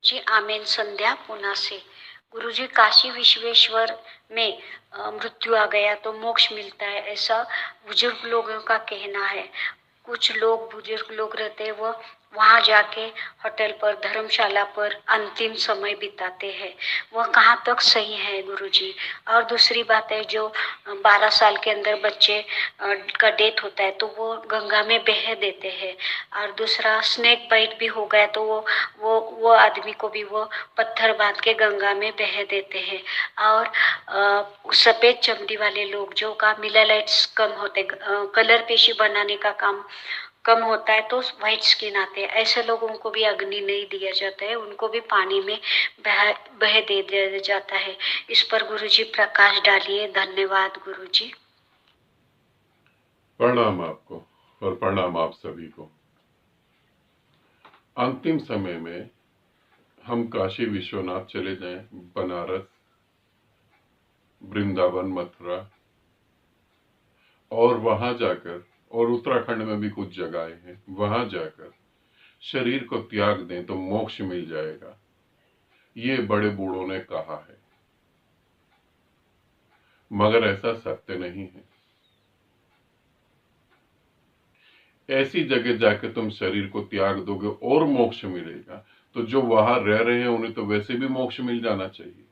जी आमेन। संध्या पूना से। गुरुजी, काशी विश्वेश्वर में मृत्यु आ गया तो मोक्ष मिलता है, ऐसा बुजुर्ग लोगों का कहना है। कुछ लोग, बुजुर्ग लोग रहते हैं, वो वहां जाके होटल पर, धर्मशाला पर अंतिम समय बिताते हैं। वह कहाँ तक सही है गुरुजी? और दूसरी बात है, जो 12 साल के अंदर बच्चे का डेथ होता है तो वो गंगा में बह देते हैं। और दूसरा, स्नेक बाइट भी हो गया तो वो आदमी को भी वो पत्थर बांध के गंगा में बह देते हैं। और सफेद चमड़ी वाले लोग जो का मिलालाइट्स कम होते, कलर पेशी बनाने का काम कम होता है तो व्हाइट स्किन आते हैं, ऐसे लोगों को भी अग्नि नहीं दिया जाता है, उनको भी पानी में बह दे दिया जाता है। इस पर गुरुजी प्रकाश डालिए। धन्यवाद गुरुजी। प्रणाम आपको और प्रणाम आप सभी को। अंतिम समय में हम काशी विश्वनाथ चले जाएं, बनारस, वृंदावन, मथुरा, और वहां जाकर, और उत्तराखंड में भी कुछ जगहें हैं, वहां जाकर शरीर को त्याग दें तो मोक्ष मिल जाएगा, ये बड़े बूढ़ों ने कहा है। मगर ऐसा सत्य नहीं है। ऐसी जगह जाके तुम शरीर को त्याग दोगे और मोक्ष मिलेगा, तो जो वहां रह रहे हैं उन्हें तो वैसे भी मोक्ष मिल जाना चाहिए।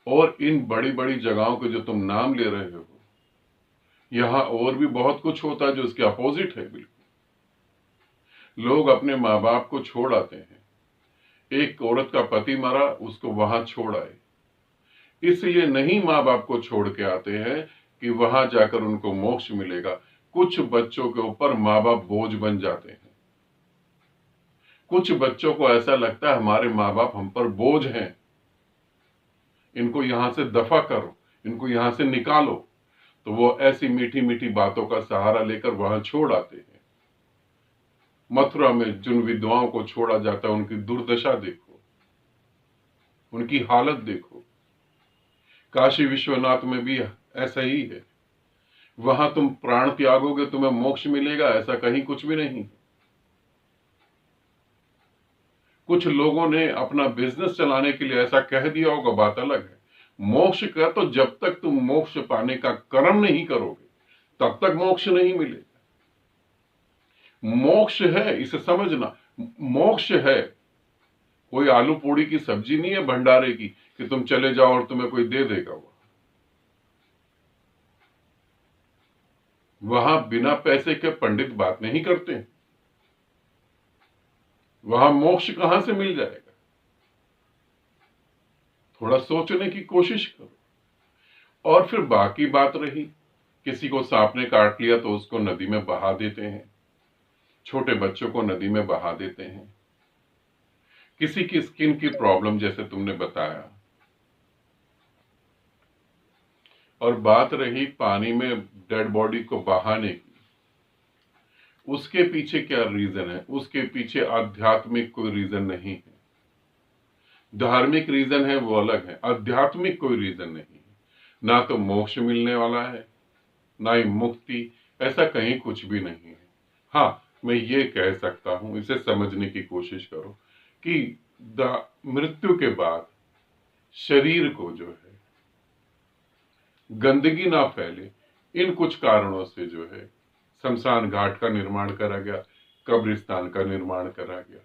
और इन बड़ी बड़ी जगहों के जो तुम नाम ले रहे हो, यहां और भी बहुत कुछ होता है जो इसके अपोजिट है। बिल्कुल लोग अपने माँ बाप को छोड़ आते हैं। एक औरत का पति मरा, उसको वहां छोड़ आए, इसलिए नहीं माँ बाप को छोड़ के आते हैं कि वहां जाकर उनको मोक्ष मिलेगा। कुछ बच्चों के ऊपर माँ बाप बोझ बन जाते हैं। कुछ बच्चों को ऐसा लगता है हमारे माँ बाप हम पर बोझ हैं, इनको यहां से दफा करो, इनको यहां से निकालो। तो वो ऐसी मीठी मीठी बातों का सहारा लेकर वहां छोड़ आते हैं। मथुरा में जिन विधवाओं को छोड़ा जाता है, उनकी दुर्दशा देखो, उनकी हालत देखो। काशी विश्वनाथ में भी ऐसा ही है। वहां तुम प्राण त्यागोगे तुम्हें मोक्ष मिलेगा, ऐसा कहीं कुछ भी नहीं। कुछ लोगों ने अपना बिजनेस चलाने के लिए ऐसा कह दिया होगा, बात अलग है। मोक्ष का तो जब तक तुम मोक्ष पाने का कर्म नहीं करोगे तब तक मोक्ष नहीं मिलेगा। मोक्ष है इसे समझना। मोक्ष है कोई आलू पूड़ी की सब्जी नहीं है भंडारे की कि तुम चले जाओ और तुम्हें कोई दे देगा। वहां बिना पैसे के पंडित बात नहीं करते। वहां मोक्ष कहां से मिल जाएगा? थोड़ा सोचने की कोशिश करो। और फिर बाकी बात रही, किसी को सांप ने काट लिया तो उसको नदी में बहा देते हैं, छोटे बच्चों को नदी में बहा देते हैं। किसी की स्किन की प्रॉब्लम जैसे तुमने बताया। और बात रही पानी में डेड बॉडी को बहाने की, उसके पीछे क्या रीजन है? उसके पीछे आध्यात्मिक कोई रीजन नहीं है। धार्मिक रीजन है वो अलग है, आध्यात्मिक कोई रीजन नहीं है। ना तो मोक्ष मिलने वाला है, ना ही मुक्ति, ऐसा कहीं कुछ भी नहीं है। हाँ, मैं ये कह सकता हूं, इसे समझने की कोशिश करो कि मृत्यु के बाद शरीर को जो है गंदगी ना फैले, इन कुछ कारणों से जो है शमशान घाट का निर्माण करा गया, कब्रिस्तान का निर्माण करा गया,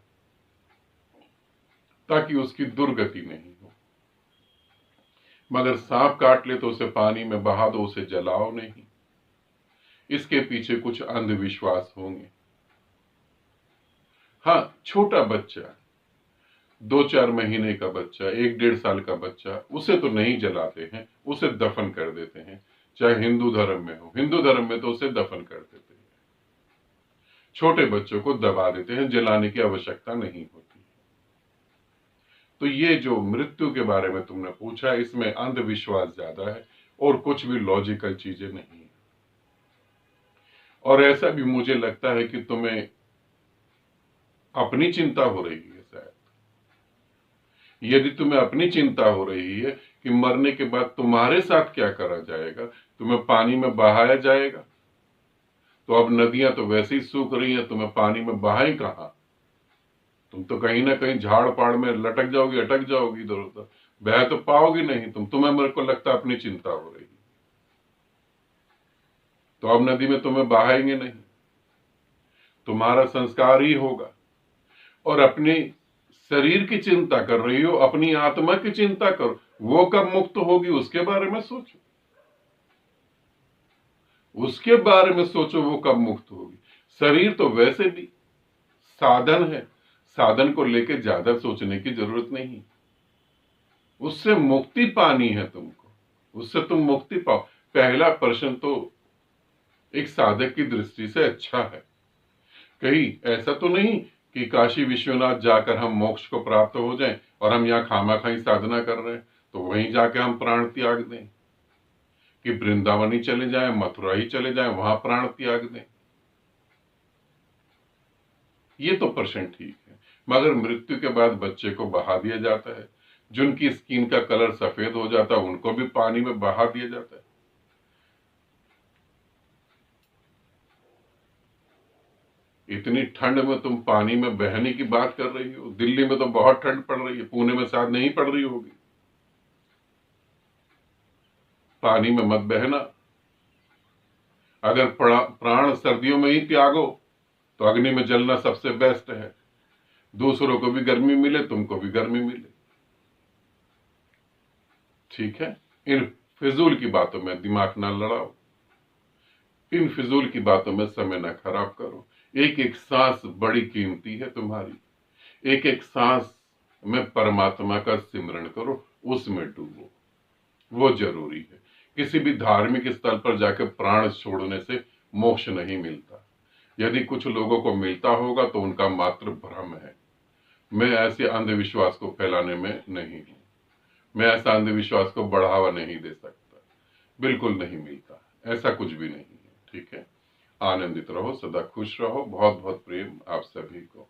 ताकि उसकी दुर्गति नहीं हो। मगर सांप काट ले तो उसे पानी में बहा दो, उसे जलाओ नहीं। इसके पीछे कुछ अंधविश्वास होंगे। हाँ, छोटा बच्चा, 2-4 महीने का बच्चा, 1-1.5 साल का बच्चा, उसे तो नहीं जलाते हैं, उसे दफन कर देते हैं। चाहे हिंदू धर्म में हो, हिंदू धर्म में तो उसे दफन कर देते हैं। छोटे बच्चों को दबा देते हैं, जलाने की आवश्यकता नहीं होती। तो ये जो मृत्यु के बारे में तुमने पूछा, इसमें अंधविश्वास ज्यादा है और कुछ भी लॉजिकल चीजें नहीं है। और ऐसा भी मुझे लगता है कि तुम्हें अपनी चिंता हो रही है। शायद यदि तुम्हें अपनी चिंता हो रही है कि मरने के बाद तुम्हारे साथ क्या करा जाएगा, तुम्हें पानी में बहाया जाएगा, तो अब नदियां तो वैसे ही सूख रही हैं, तुम्हें पानी में बहाएं कहां? तुम तो कहीं ना कहीं झाड़ पाड़ में लटक जाओगी, अटक जाओगी इधर उधर, बह तो पाओगी नहीं तुम। तुम्हें, मेरे को लगता है, अपनी चिंता हो रही। तो अब नदी में तुम्हें बहाएंगे नहीं, तुम्हारा संस्कार ही होगा। और अपनी शरीर की चिंता कर रही हो, अपनी आत्मा की चिंता करो। वो कब मुक्त होगी उसके बारे में सोचो, उसके बारे में सोचो, वो कब मुक्त होगी। शरीर तो वैसे भी साधन है, साधन को लेकर ज्यादा सोचने की जरूरत नहीं। उससे मुक्ति पानी है तुमको, उससे तुम मुक्ति पाओ। पहला प्रश्न तो एक साधक की दृष्टि से अच्छा है। कहीं ऐसा तो नहीं कि काशी विश्वनाथ जाकर हम मोक्ष को प्राप्त हो जाएं और हम यहाँ खामाखाई साधना कर रहे हैं तो वहीं जाके हम प्राण त्याग दें, कि वृंदावन ही चले जाएं, मथुरा ही चले जाएं, वहां प्राण त्याग दें। ये तो प्रश्न ठीक है, मगर मृत्यु के बाद बच्चे को बहा दिया जाता है, जिनकी स्किन का कलर सफेद हो जाता है उनको भी पानी में बहा दिया जाता है। इतनी ठंड में तुम पानी में बहने की बात कर रही हो। दिल्ली में तो बहुत ठंड पड़ रही है, पुणे में शायद नहीं पड़ रही होगी। पानी में मत बहना। अगर प्राण सर्दियों में ही त्यागो तो अग्नि में जलना सबसे बेस्ट है। दूसरों को भी गर्मी मिले, तुमको भी गर्मी मिले। ठीक है, इन फिजूल की बातों में दिमाग ना लड़ाओ, इन फिजूल की बातों में समय ना खराब करो। एक एक सांस बड़ी कीमती है तुम्हारी। एक एक सांस में परमात्मा का सिमरण करो, उसमें डूबो, वो जरूरी है। किसी भी धार्मिक स्थल पर जाकर प्राण छोड़ने से मोक्ष नहीं मिलता। यदि कुछ लोगों को मिलता होगा तो उनका मात्र भ्रम है। मैं ऐसे अंधविश्वास को फैलाने में नहीं हूं, मैं ऐसा अंधविश्वास को बढ़ावा नहीं दे सकता। बिल्कुल नहीं मिलता, ऐसा कुछ भी नहीं है। ठीक है, आनंदित रहो, सदा खुश रहो। बहुत बहुत प्रेम आप सभी को।